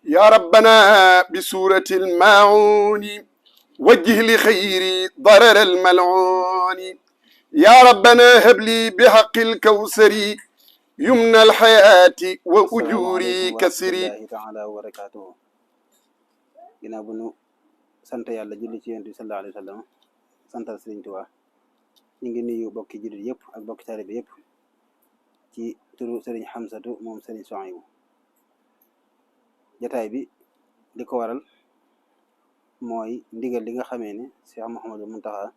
يا ربنا بسورة الماعون وجه لخيري ضرر الملعون. يا ربنا هب لي بحق الكوثر يمنى الحياة وأجوري كسري. asalaamaaleykum wa rahmatullahi taala wa barakaatuhu. ginnaaw bu nu sant yàlla julli ci yonent bi sallallahu alayhi wa sallam santal Sëriñ Tuubaa ñu ngi nuyu bokki jullit yëpp ak bokki taalibe yëpp ci turu Sëriñ Xamsatu moom Sëriñ Suhaybu. jataay bi li ko waral mooy ndigal li nga xamee ne Cheikh Mouhamadou Mountakha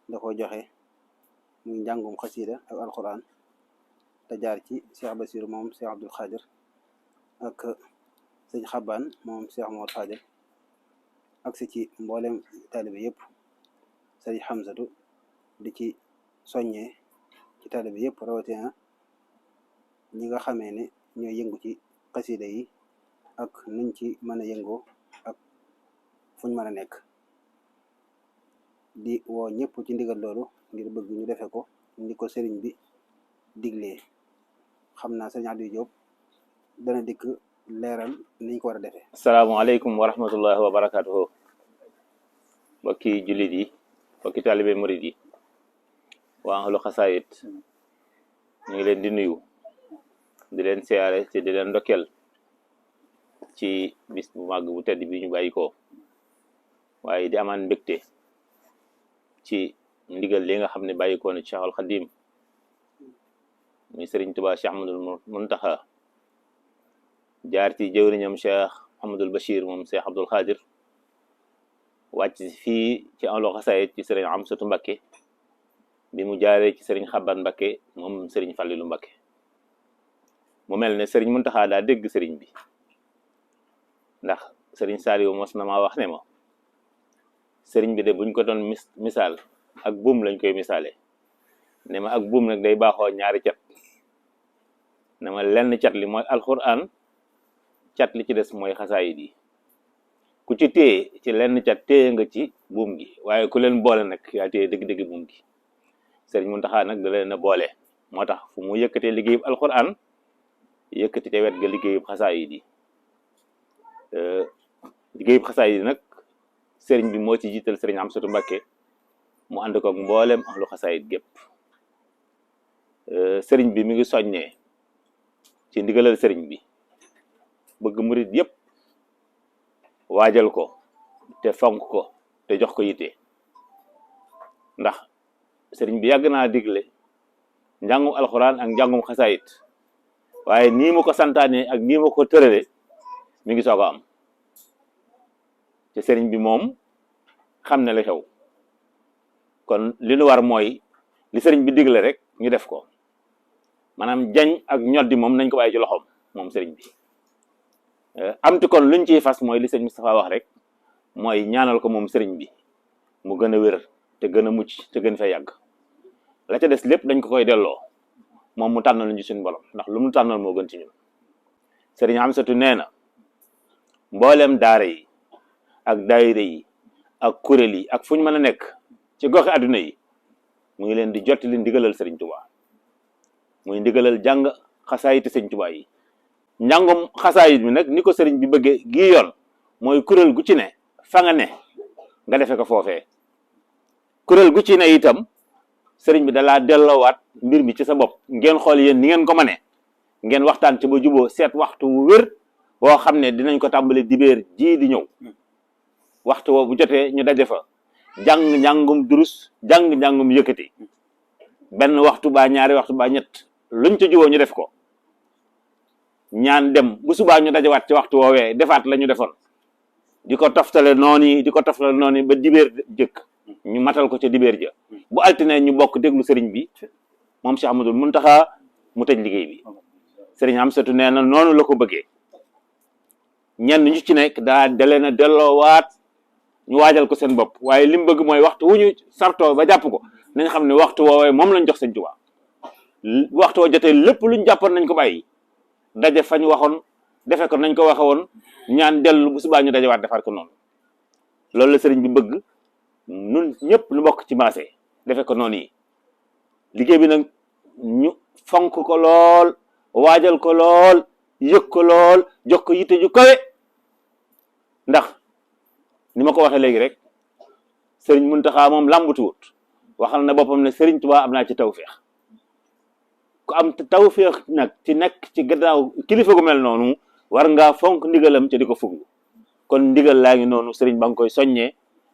da ko joxe muy njàngum xasiida ak alquran te jaar ci Cheikh Bassirou moom Cheikh Abdoul Khadir ak sëñ Xabbaan moom Cheikh Mouhamadou Fadel ak si ci mboolem taalibe yëpp. Sëriñ Xamsatu di ci soññee ci taalibe yëpp rawatina ñi nga xamee ne ñooy yëngu ci xasiida yi ak nuñ ci mën a yëngoo ak fuñ mën a nekk, di woo ñëpp ci ndigal loolu ngir bëgg ñu defe ko ni ko sëriñ bi diglee. xam naa sëriñ Aliou Diop dana dikk leeral niñ ko war a defee. asalaamaaleykum wa rahmatullahi wa barakatuhu. mbokki jullit yi, mbokki taalibe murid yi, waa ahlu xasaayit ñu ngi leen di nuyu, di leen siyaare te di leen ndokkeel ci bis bu màgg bu tedd bi ñu bàyyi ko, waaye di amaan mbégte ci ndigal li nga xam ne bàyyi ko na Cheikh al Xadim muy Sëriñ Tuubaa Cheikh Ahmadul Muntaxa jaar ci jëwriñam Cheikh Ahmadul Bachir moom Cheikh Abdoul Khadir wàcc fii ci ahlu xasaayit ci Sëriñ Amsatu Mbakke bi mu jaaree ci Sëriñ Xabban Mbakke moom Sëriñ Fallilu Mbakke. mu mel ne Sëriñ Muntaxa daa dégg sëriñ bi, ndax Sëriñ Saaliwu mos na maa wax ne ma sëriñ bi de buñ ko doon misaal ak buum lañ koy misaale, ne ma ak buum nag day baaxoo ñaari cat, ne ma lenn cat li mooy alxuraan, cat li ci des mooy xasaayid yi. ku ci téye ci lenn cat téye nga ci buum gi, waaye ku leen boole nag yaa téye dëgg-dëgg buum gi. Sëriñ Muntaxa nag da leen a boole, moo tax fu mu yëkkatee liggéeyub alxuraan yëkkati te wet ga liggéeyub xasaayid yi. liggéeyub xasaayid yi nag sëriñ bi moo ci jiital Sëriñ Amsatu Mbakke mu ànd ko ak mboolem ahlu xasaayid gépp. sëriñ bi mi ngi soññee ci ndigalal sëriñ bi, bëgg murit yëpp waajal ko te fonk ko te jox ko yitte, ndax sëriñ bi yàgg naa digle njàngum alxuraan ak njàngum xasaayid, waaye nii ma ko santaane ak nii ma ko tërale mi ngi soog a am. te sëriñ bi moom xam ne la xew, kon li nu war mooy li sëriñ bi digle rek ñu def ko, maanaam jañ ak ñoddi moom nañ ko bàyyi ci loxoom moom sëriñ bi. amti kon luñ ciy fas mooy li sëriñ Moustapha wax rek, mooy ñaanal ko moom sëriñ bi mu gën a wér te gën a mucc te gën fay yàgg. la ca des lépp dañ ko koy delloo moom mu tànnal ñu suñu borom, ndax lu mu tànnal moo gën ci ñun. sëriñ Amsatu nee na mbooleem daara yi ak daayira yi ak kuréel yi ak fu ñu mën a nekk ci goxi àdduna yi mu ngi leen di jottali ndigalal Sëriñ Tuubaa, muy ndigalal jàng xasaayiti Sëriñ Tuubaa yi. njàngum xasaayit bi nag ni ko sëriñ bi bëggee gii yoon mooy kuréel gu ci ne fa nga ne nga defe ko foofee. kuréel gu ci ne itam sëriñ bi dalaa delloowaat mbir mi ci sa bopp, ngeen xool yéen ni ngeen ko mënee, ngeen waxtaan ci ba juboo seet waxtu wu wér woo xam ne dinañ ko tàmbali dibéer ji di ñëw. waxtu woo bu jotee ñu daje fa jàng njàngum durus, jàng njàngum yëkkati, benn waxtu baa ñaari waxtu baa ñett luñ ca juboo ñu def ko, ñaan dem bu subaa ñu dajawaat ci waxtu woowee defaat la ñu defoon, di ko toftale noonu di ko toftale noonu ba dibéer jëkk ñu matal ko ca dibéer ja. bu altine ñu bokk déglu sëriñ bi moom Cheikh Ahmadul Muntaxa mu tëj liggéey bi. sëriñ Amsatu nee na noonu la ko bëggee. ñenn ñu ci nekk dalee na delloowaat ñu waajal ko seen bopp, waaye li mu bëgg mooy waxtu wu ñu sartoo ba jàpp ko nañ xam ne waxtu woowee moom lañ jox Sëriñ Tuubaa. waxtu woo jotee lépp luñ jàppoon nañ ko bàyyi, daje fañ waxoon defe ko nañ ko waxe woon, ñaan dellu bu subaa ñu dajewaat defaat ko noonu. loolu la sëriñ bi bëgg nun ñëpp lu bokk ci maase defe ko noonu yi. liggéey bi nag ñu fonk ko lool, waajal ko lool, yëg ko lool, jox ko yitte ju kawe ndax ni ma ko waxee léegi rek sëriñ Muntaxa moom làmbatuwut waxal na boppam ne sëriñ Tuubaa am naa ci tawféex ku am tawféex nag ci nekk ci gannaaw kilifa gu mel noonu war ngaa fonk ndigalam ca di ko fuglu kon ndigal laa ngi noonu sëriñ ba nga koy soññee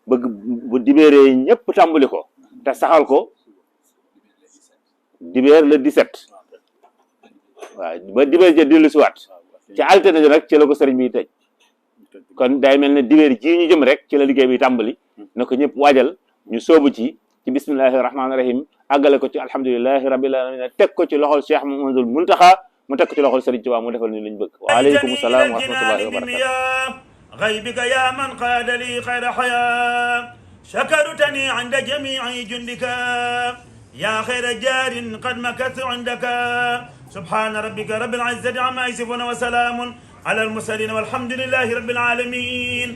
bëgg bu dibéeree ñëpp tàmbali ko te saxal ko dibéer le 17 waaw ba dibéer ja dellu si waat ci altine ji rek ci la ko sëriñ bi tëj kon day mel ne dibéer jii ñu jëm rek ci la liggéey bi tàmbali na ko ñëpp waajal ñu soobu ci bismillahi rahmaani rahim àggale ko ci alhamdulilahi rabbil alamin teg ko ci loxol Cheikh Mouhamadoul Mountakha mu teg ko ci loxol sëriñ Tuubaa mu defal ni lañ bëgg waaleykum salaam wa rahmatullahi wa barakatu غيبك يا من قاد لي خير حياة شكرتني عند جميع جندك يا خير جار قد مكثت عندك سبحان ربك رب العزة عما يصفون وسلام على المرسلين والحمد لله رب العالمين